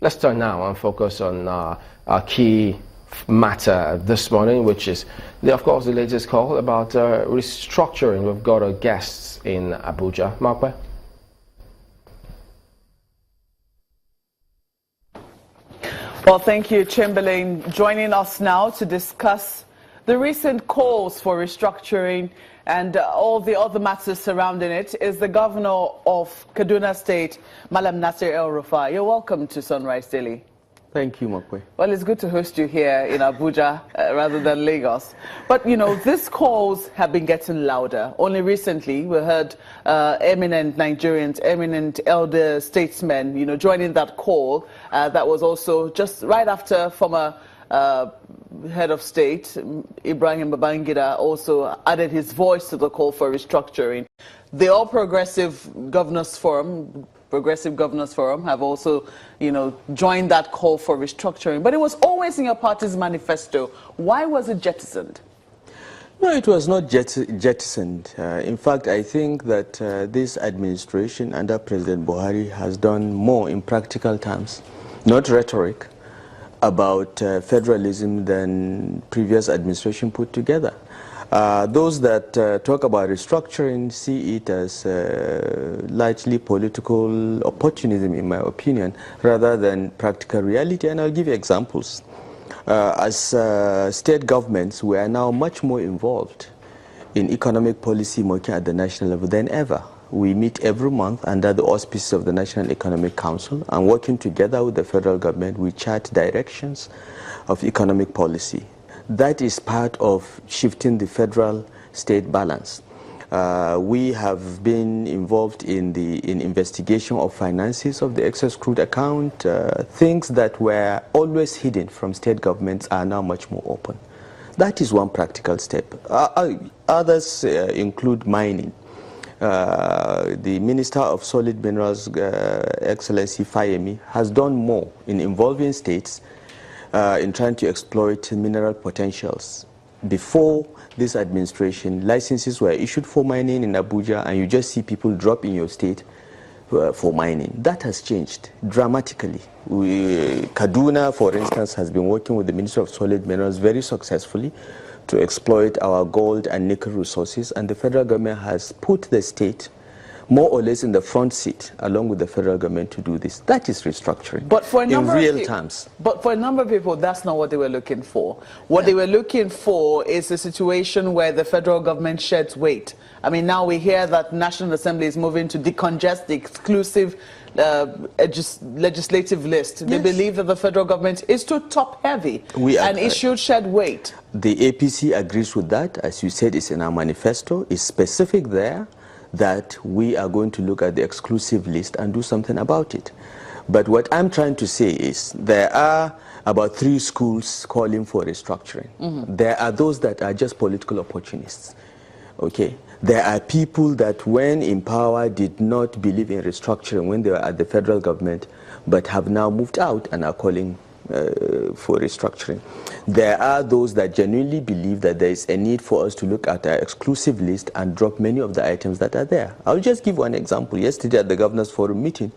Let's turn now and focus on our key matter this morning, which is, of course, the latest call about restructuring. We've got our guests in Abuja. Markwe? Well, thank you, Chamberlain. Joining us now to discuss the recent calls for restructuring and all the other matters surrounding it is the governor of Kaduna State, Malam Nasir El-Rufai. You're welcome to Sunrise Daily. Thank you, Makwe. Well, it's good to host you here in Abuja rather than Lagos. But, you know, these calls have been getting louder. Only recently, we heard eminent Nigerians, eminent elder statesmen, you know, joining that call. That was also just right after former head of state, Ibrahim Babangida, also added his voice to the call for restructuring. The All Progressive Governors Forum, have also, you know, joined that call for restructuring. But it was always in your party's manifesto. Why was it jettisoned? No, it was not jettisoned. In fact, I think that this administration under President Buhari has done more in practical terms, not rhetoric, about federalism than previous administration put together. Those that talk about restructuring see it as largely political opportunism, in my opinion, rather than practical reality. And I'll give you examples. As state governments, we are now much more involved in economic policy making at the national level than ever. We meet every month under the auspices of the National Economic Council, and working together with the federal government, we chart directions of economic policy. That is part of shifting the federal-state balance. We have been involved in investigation of finances of the excess crude account. Things that were always hidden from state governments are now much more open. That is one practical step. Others include mining. The Minister of Solid Minerals, Excellency Fayemi, has done more in involving states in trying to exploit mineral potentials. Before this administration, licenses were issued for mining in Abuja, and you just see people drop in your state for mining. That has changed dramatically. Kaduna, for instance, has been working with the Minister of Solid Minerals very successfully to exploit our gold and nickel resources, and the federal government has put the state more or less in the front seat along with the federal government to do this. That is restructuring, but for a number in real terms. But for a number of people, that's not what they were looking for. What they were looking for is a situation where the federal government sheds weight. I mean, now we hear that National Assembly is moving to decongest the exclusive legislative list. Yes. They believe that the federal government is too top-heavy and it should shed weight. The APC agrees with that. As you said, it's in our manifesto. It's specific there that we are going to look at the exclusive list and do something about it. But what I'm trying to say is there are about 3 schools calling for restructuring. Mm-hmm. There are those that are just political opportunists. Okay? There are people that when in power did not believe in restructuring when they were at the federal government, but have now moved out and are calling for restructuring. There are those that genuinely believe that there is a need for us to look at our exclusive list and drop many of the items that are there. I'll just give one example. Yesterday at the Governors Forum meeting,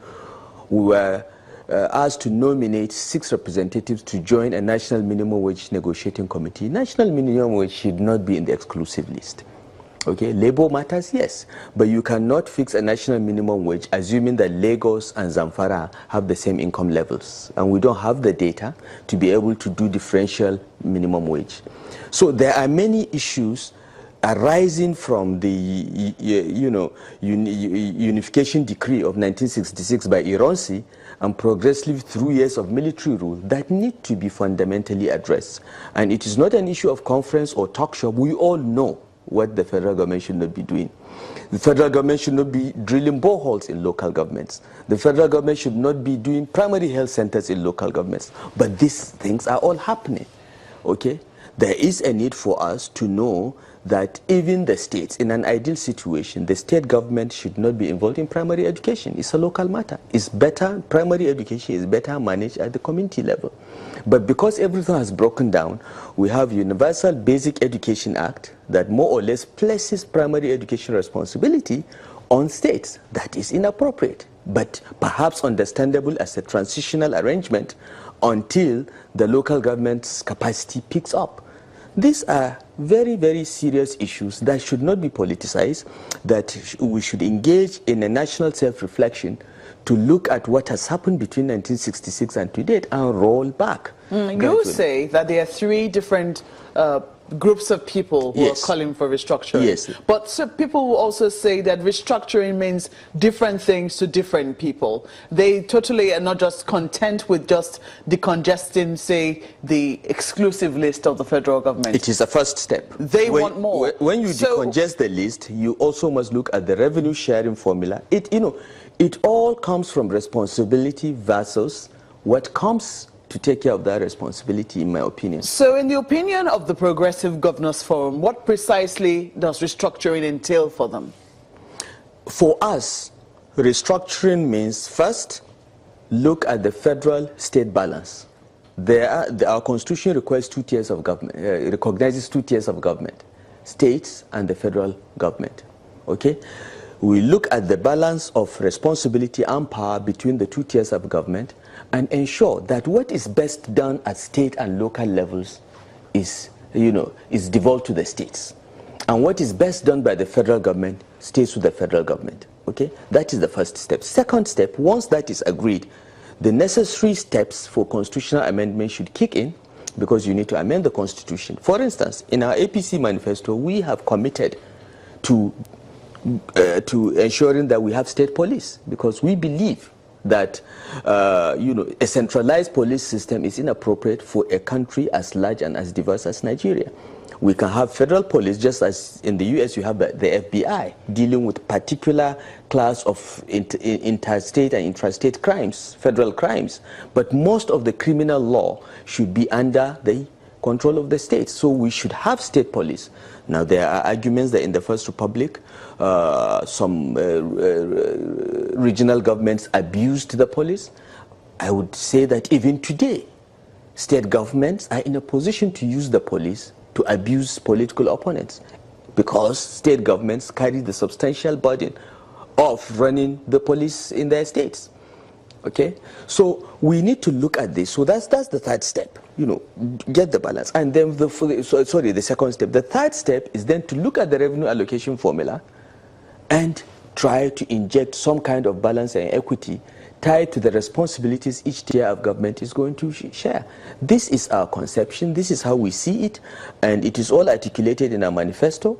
we were asked to nominate 6 representatives to join a national minimum wage negotiating committee. National minimum wage should not be in the exclusive list. Okay, labor matters, yes, but you cannot fix a national minimum wage assuming that Lagos and Zamfara have the same income levels, and we don't have the data to be able to do differential minimum wage. So there are many issues arising from the unification decree of 1966 by Ironsi and progressively through years of military rule that need to be fundamentally addressed. And it is not an issue of conference or talk shop. We all know what the federal government should not be doing. The federal government should not be drilling boreholes in local governments. The federal government should not be doing primary health centers in local governments. But these things are all happening. Okay? There is a need for us to know that even the states, in an ideal situation, the state government should not be involved in primary education. It's a local matter. It's better, primary education is better managed at the community level. But because everything has broken down, we have Universal Basic Education Act that more or less places primary education responsibility on states. That is inappropriate. but perhaps understandable as a transitional arrangement until the local government's capacity picks up. These are very, very serious issues that should not be politicized, that we should engage in a national self-reflection to look at what has happened between 1966 and to date and roll back. You say that there are three different groups of people who Yes. are calling for restructuring. Yes. But so people will also say that restructuring means different things to different people. They totally are not just content with just decongesting, say, the exclusive list of the federal government. It is a first step. They want more. When you decongest the list, you also must look at the revenue sharing formula. It all comes from responsibility versus what comes to take care of that responsibility, in my opinion. So in the opinion of the Progressive Governors Forum, what precisely does restructuring entail for them? For us, restructuring means first, look at the federal-state balance. Our constitution requires two tiers of government, recognizes two tiers of government, states and the federal government. Okay? We look at the balance of responsibility and power between the two tiers of government and ensure that what is best done at state and local levels is devolved to the states. And what is best done by the federal government stays with the federal government. Okay? That is the first step. Second step, once that is agreed, the necessary steps for constitutional amendment should kick in because you need to amend the constitution. For instance, in our APC manifesto, we have committed to ensuring that we have state police because we believe that a centralized police system is inappropriate for a country as large and as diverse as Nigeria. We can have federal police just as in the US you have the FBI dealing with particular class of interstate and intrastate crimes, federal crimes. But most of the criminal law should be under the control of the states. So we should have state police. Now there are arguments that in the First Republic some regional governments abused the police. I would say that even today state governments are in a position to use the police to abuse political opponents because state governments carry the substantial burden of running the police in their states. Okay, so we need to look at this. So that's the third step. Get the balance, and then the second step. The third step is then to look at the revenue allocation formula, and try to inject some kind of balance and equity tied to the responsibilities each tier of government is going to share. This is our conception. This is how we see it, and it is all articulated in our manifesto.